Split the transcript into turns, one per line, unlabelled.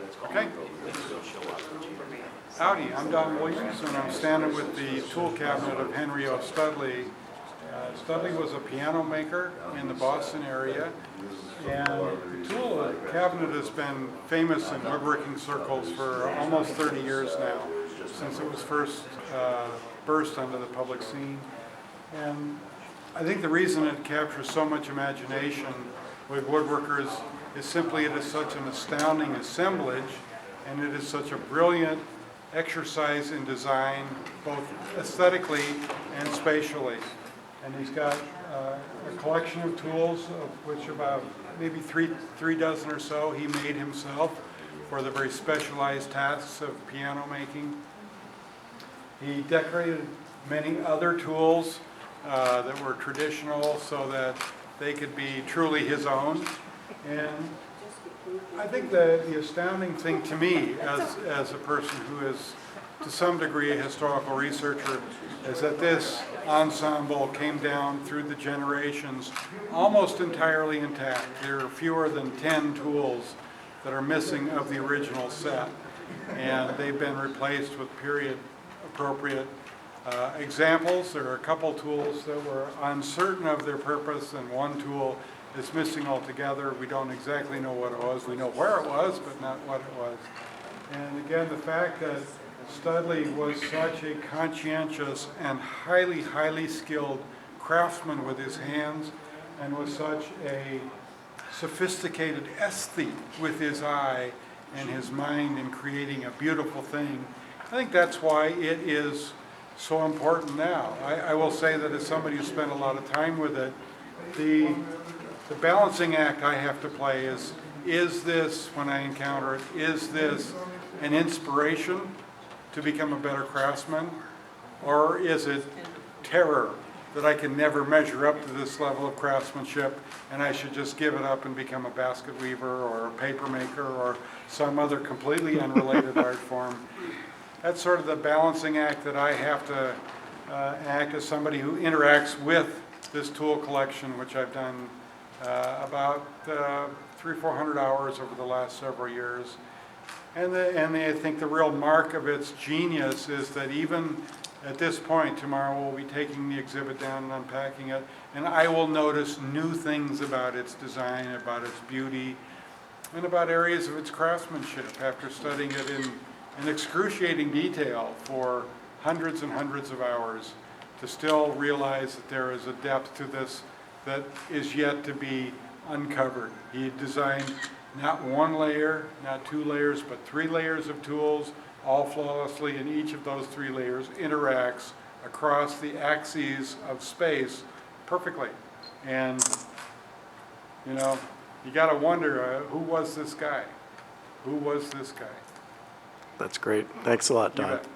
Okay. Howdy, I'm Don Williams, and I'm standing with the tool cabinet of Henry O. Studley. Studley was a piano maker in the Boston area, and the tool cabinet has been famous in woodworking circles for almost 30 years now, since it was first burst onto the public scene. And I think the reason it captures so much imagination with woodworkers is simply it is such an astounding assemblage, and it is such a brilliant exercise in design, both aesthetically and spatially. And he's got a collection of tools, of which about maybe three dozen or so he made himself for the very specialized tasks of piano making. He decorated many other tools that were traditional so that they could be truly his own. And I think the astounding thing to me, as a person who is to some degree a historical researcher, is that this ensemble came down through the generations almost entirely intact. There are fewer than 10 tools that are missing of the original set, and they've been replaced with period appropriate examples. There are a couple tools that were uncertain of their purpose, and one tool is missing altogether. We don't exactly know what it was. We know where it was, but not what it was. And again, the fact that Studley was such a conscientious and highly skilled craftsman with his hands, and was such a sophisticated aesthete with his eye and his mind in creating a beautiful thing. I think that's why it is so important now. I will say that as somebody who spent a lot of time with it, the balancing act I have to play is this, when I encounter it, is this an inspiration to become a better craftsman, or is it terror that I can never measure up to this level of craftsmanship and I should just give it up and become a basket weaver or a paper maker or some other completely unrelated art form? That's sort of the balancing act that I have to act as somebody who interacts with this tool collection, which I've done about 300-400 hours over the last several years. And I think the real mark of its genius is that even at this point, tomorrow we'll be taking the exhibit down and unpacking it, and I will notice new things about its design, about its beauty, and about areas of its craftsmanship after studying it in excruciating detail for hundreds and hundreds of hours, to still realize that there is a depth to this that is yet to be uncovered. He designed not one layer, not two layers, but 3 layers of tools, all flawlessly, and each of those 3 layers interacts across the axes of space perfectly. And, you know, you got to wonder, who was this guy? Who was this guy?
That's great. Thanks a lot,
You
Don.
bet.